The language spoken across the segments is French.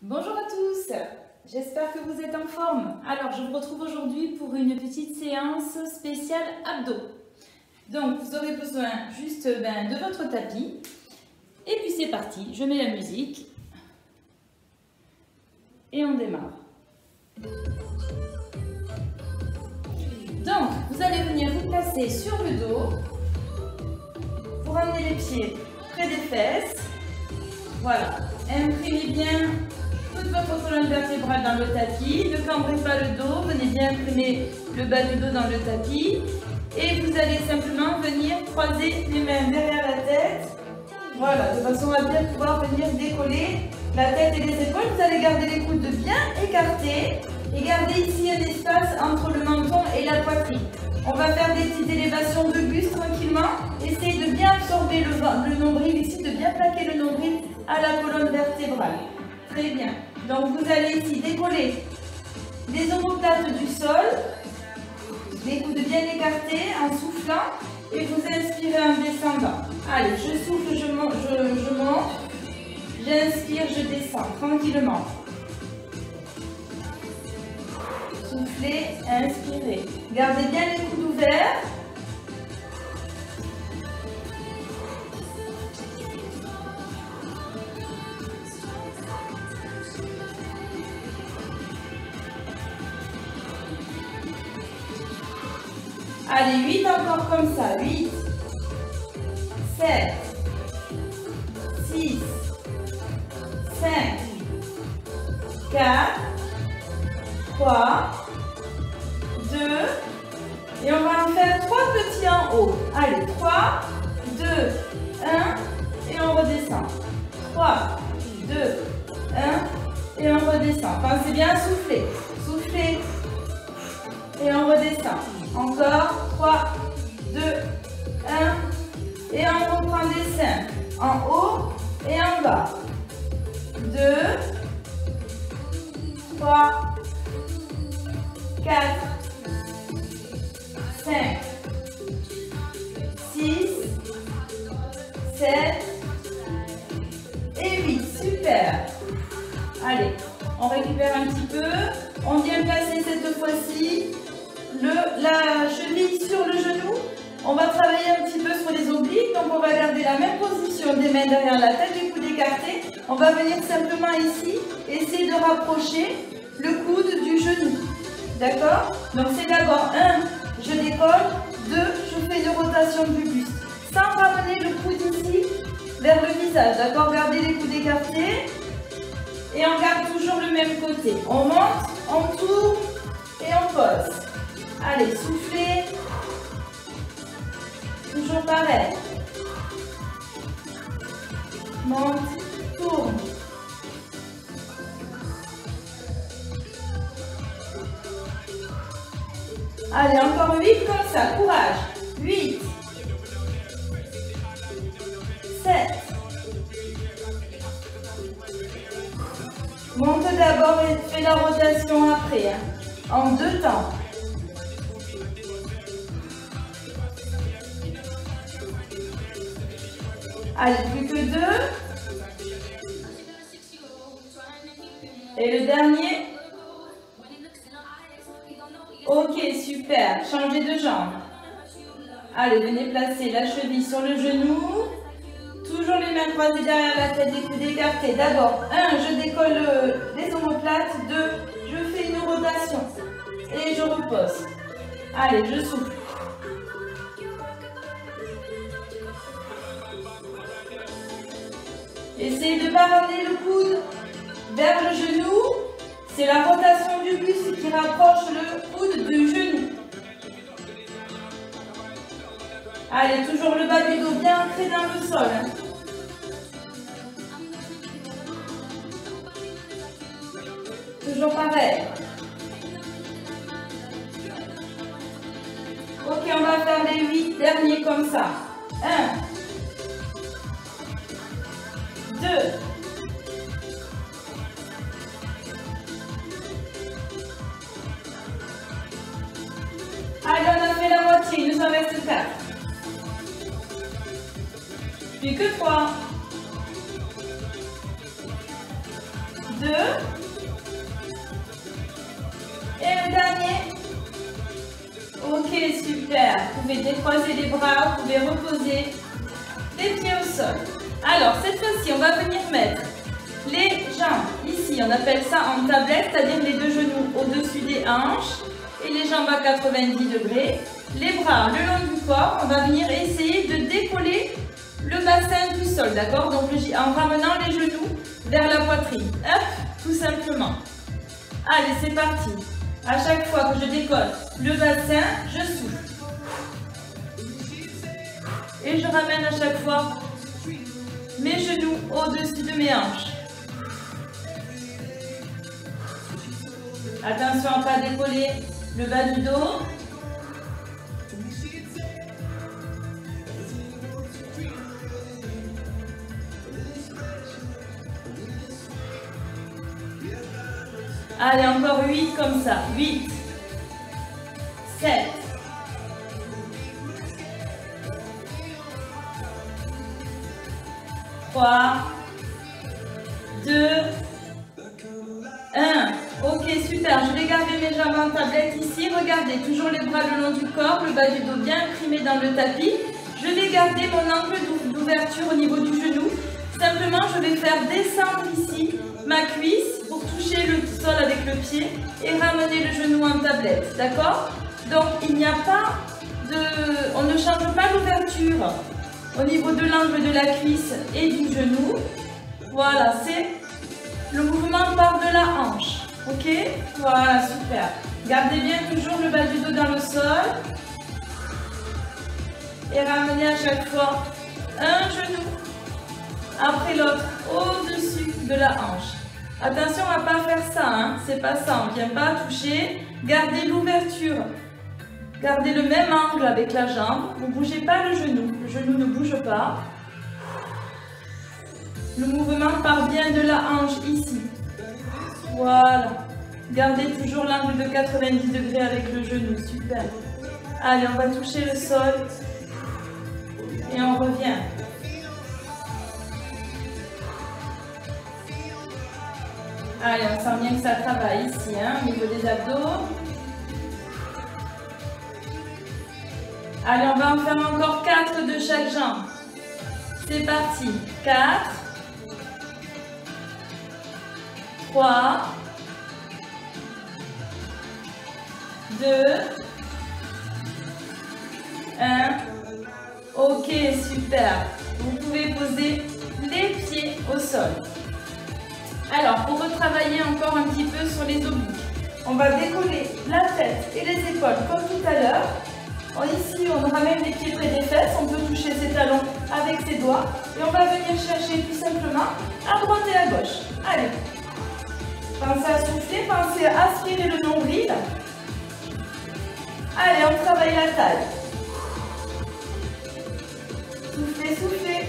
Bonjour à tous, j'espère que vous êtes en forme. Alors je vous retrouve aujourd'hui pour une petite séance spéciale abdos. Donc vous aurez besoin juste de votre tapis. Et puis c'est parti, je mets la musique. Et on démarre. Donc vous allez venir vous placer sur le dos. Vous ramenez les pieds près des fesses. Voilà, imprimez bien toute votre colonne vertébrale dans le tapis, ne cambrez pas le dos, venez bien imprimer le bas du dos dans le tapis et vous allez simplement venir croiser les mains derrière la tête, voilà, de façon à bien pouvoir venir décoller la tête et les épaules. Vous allez garder les coudes bien écartés et garder ici un espace entre le menton et la poitrine. On va faire des petites élévations de buste tranquillement, essayez de bien absorber le nombril ici, de bien plaquer le nombril à la colonne vertébrale. Très bien. Donc vous allez ici décoller les omoplates du sol, les coudes bien écartés en soufflant et vous inspirez en descendant. Allez, je souffle, je monte, j'inspire, je descends tranquillement. Soufflez, inspirez. Gardez bien les coudes ouverts. Allez, 8 encore comme ça. 8, 7, 6, 5, 4, 3, 2, et on va en faire 3 petits en haut. Allez, 3, 2, 1, et on redescend. 3, 2, 1, et on redescend. Pensez bien à souffler. Soufflez, et on redescend. Encore, 3, 2, 1, et on reprend des seins en haut et en bas. 2, 3, 4, 5, 6, 7 et 8. Super. Allez, on récupère un petit peu. On vient placer cette fois-ci la cheville sur le genou. On va travailler un petit peu sur les obliques. Donc on va garder la même position des mains derrière la tête, les coudes écartés. On va venir simplement ici essayer de rapprocher le coude du genou. D'accord? Donc c'est d'abord 1, je décolle, 2, je fais une rotation du buste. Sans ramener le coude ici vers le visage. D'accord? Gardez les coudes écartés. Et on garde toujours le même côté. On monte, on tourne et on pose. Allez, soufflez. Toujours pareil. Monte, tourne. Allez, encore 8 comme ça. Courage. 8. 7. Monte d'abord et fais la rotation après. En 2 temps. Allez, plus que 2. Et le dernier. Ok, super. Changez de jambe. Allez, venez placer la cheville sur le genou. Toujours les mains croisées derrière la tête, les coudes écartés. D'abord, 1, je décolle les omoplates. 2, je fais une rotation. Et je repose. Allez, je souffle. Essayez de ne pas ramener le coude vers le genou. C'est la rotation du buste qui rapproche le coude du genou. Allez, toujours le bas du dos bien ancré dans le sol. Toujours pareil. Ok, on va faire les 8 derniers comme ça. 1, 2, 'allez, on a fait la moitié, il nous en reste 4. Plus que 3. 2. Et le dernier. Ok, super. Vous pouvez décroiser les bras, vous pouvez reposer les pieds au sol. Alors, cette fois-ci, on va venir mettre les jambes ici. On appelle ça en tablette, c'est-à-dire les deux genoux au-dessus des hanches et les jambes à 90 degrés. Les bras le long du corps. On va venir essayer de décoller le bassin du sol, d'accord? Donc, en ramenant les genoux vers la poitrine. Hop, tout simplement. Allez, c'est parti. À chaque fois que je décolle le bassin, je souffle. Et je ramène à chaque fois mes genoux au-dessus de mes hanches. Attention à ne pas décoller le bas du dos. Allez, encore 8 comme ça. 8, 7, 3, 2, 1. Ok, super. Je vais garder mes jambes en tablette ici. Regardez, toujours les bras le long du corps, le bas du dos bien imprimé dans le tapis. Je vais garder mon angle d'ouverture au niveau du genou. Simplement, je vais faire descendre ici ma cuisse pour toucher le sol avec le pied et ramener le genou en tablette, d'accord? Donc, il n'y a pas de... On ne change pas l'ouverture au niveau de l'angle de la cuisse et du genou. Voilà, c'est le mouvement part de la hanche, ok? Voilà, super. Gardez bien toujours le bas du dos dans le sol et ramenez à chaque fois un genou après l'autre au-dessus de la hanche. Attention à ne pas faire ça, hein. C'est pas ça, on ne vient pas toucher. Gardez l'ouverture. Gardez le même angle avec la jambe. Ne bougez pas le genou ne bouge pas. Le mouvement part bien de la hanche ici. Voilà. Gardez toujours l'angle de 90 degrés avec le genou, super. Allez, on va toucher le sol. Et on revient. Allez, on sent bien que ça travaille ici, hein, au niveau des abdos. Allez, on va en faire encore 4 de chaque jambe. C'est parti. 4, 3, 2, 1. Ok, super. Vous pouvez poser les pieds au sol. Alors, pour retravailler encore un petit peu sur les obliques, on va décoller la tête et les épaules comme tout à l'heure. Ici, on ramène les pieds près des fesses, on peut toucher ses talons avec ses doigts et on va venir chercher tout simplement à droite et à gauche. Allez, pensez à souffler, pensez à aspirer le nombril. Allez, on travaille la taille. Soufflez, soufflez.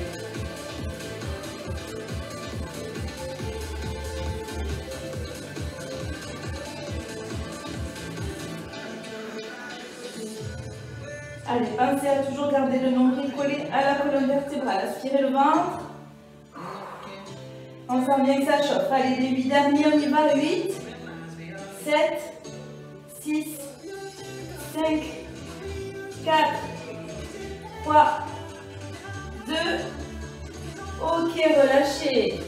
Allez, pensez à toujours garder le nombril collé à la colonne vertébrale. Aspirez le ventre. On sent bien que ça chauffe. Allez, les 8 derniers, on y va. 8, 7, 6, 5, 4, 3, 2. Ok, relâchez.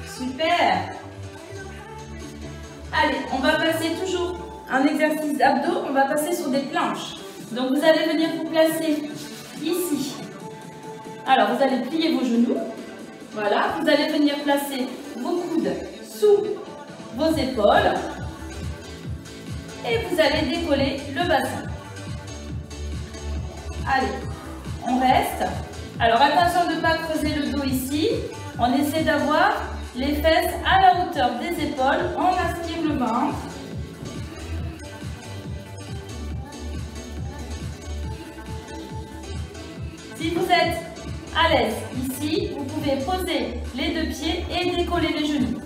Super. Allez, on va passer toujours un exercice d'abdos, on va passer sur des planches. Donc vous allez venir vous placer ici. Alors vous allez plier vos genoux. Voilà, vous allez venir placer vos coudes sous vos épaules. Et vous allez décoller le bassin. Allez, on reste. Alors attention de ne pas creuser le dos ici. On essaie d'avoir les fesses à la hauteur des épaules. On aspire le ventre. Si vous êtes à l'aise ici, vous pouvez poser les deux pieds et décoller les genoux.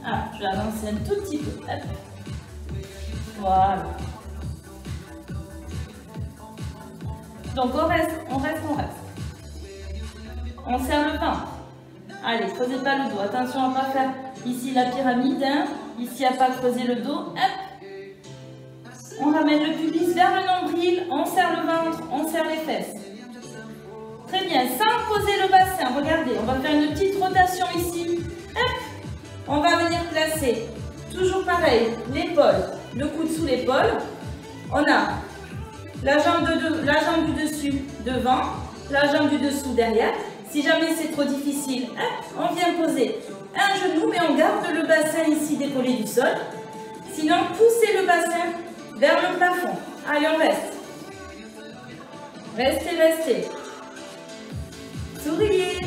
Ah, je vais avancer un tout petit peu. Hop. Voilà. Donc on reste. On serre le ventre. Allez, creusez pas le dos. Attention à ne pas faire ici la pyramide. Hein. Ici à pas creuser le dos. Hop. On ramène le pubis vers le nombril. On serre le ventre, on serre les fesses. Très bien, sans poser le bassin. Regardez, on va faire une petite rotation ici. Hop. On va venir placer, toujours pareil, l'épaule, le coude sous l'épaule. On a la jambe du dessus devant, la jambe du dessous derrière. Si jamais c'est trop difficile, on vient poser un genou, mais on garde le bassin ici décollé du sol. Sinon, poussez le bassin vers le plafond. Allez, on reste. Restez, restez. Souriez.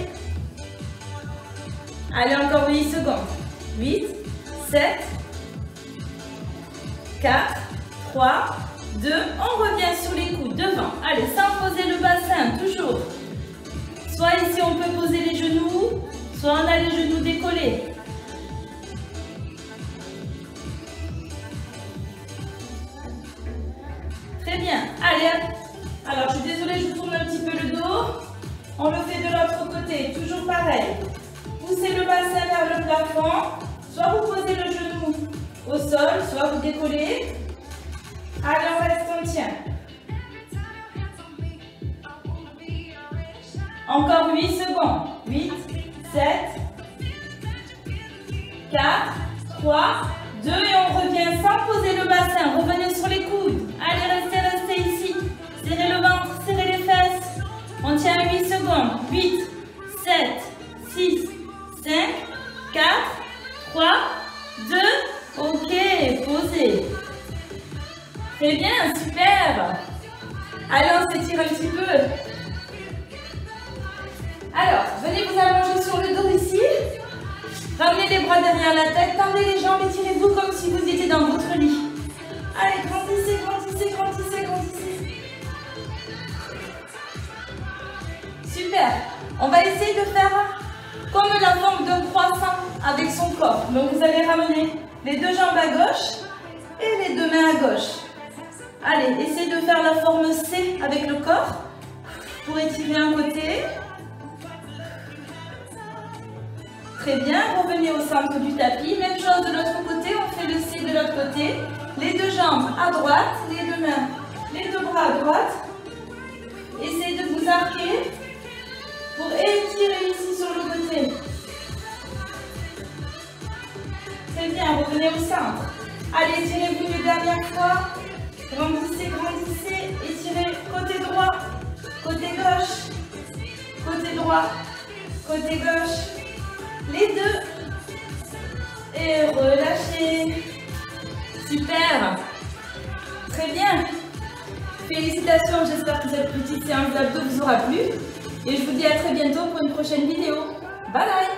Allez, encore 8 secondes. 8, 7, 4, 3, 2. On revient sur les coudes devant. Allez, sans poser le bassin, toujours. Soit ici, on peut poser les genoux, soit on a les genoux décollés. Très bien. Allez, alors je suis désolée, je vous tourne un petit peu le dos. On le fait de l'autre côté, toujours pareil. Poussez le bassin vers le plafond. Soit vous posez le genou au sol, soit vous décollez. Allez, on reste, on tient. Encore 8 secondes. 8, 7, 4, 3, 2 et on revient sans poser le bassin. Revenez sur les coudes. Allez, restez, restez ici. Serrez le ventre, serrez les fesses. On tient 8 secondes. 8, 7, 6, 5, 4, 3, 2. Ok, posez. Très bien, super. Allez, on s'étire un petit peu. Alors, venez vous allonger sur le dos ici. Ramenez les bras derrière la tête, tendez les jambes, étirez-vous comme si vous étiez dans votre lit. Allez, grandissez, grandissez, grandissez, grandissez. Super. On va essayer de faire comme la forme d'un croissant avec son corps. Donc, vous allez ramener les deux jambes à gauche et les deux mains à gauche. Allez, essayez de faire la forme C avec le corps pour étirer un côté. Très bien, revenez au centre du tapis. Même chose de l'autre côté, on fait le C de l'autre côté. Les deux jambes à droite, les deux mains, les deux bras à droite. Essayez de vous arquer pour étirer ici sur le côté. Très bien, revenez au centre. Allez, étirez-vous une dernière fois. Grandissez, grandissez. Étirez côté droit, côté gauche, côté droit, côté gauche. Les deux. Et relâchez. Super. Très bien. Félicitations, j'espère que cette petite séance d'abdos vous aura plu. Et je vous dis à très bientôt pour une prochaine vidéo. Bye bye.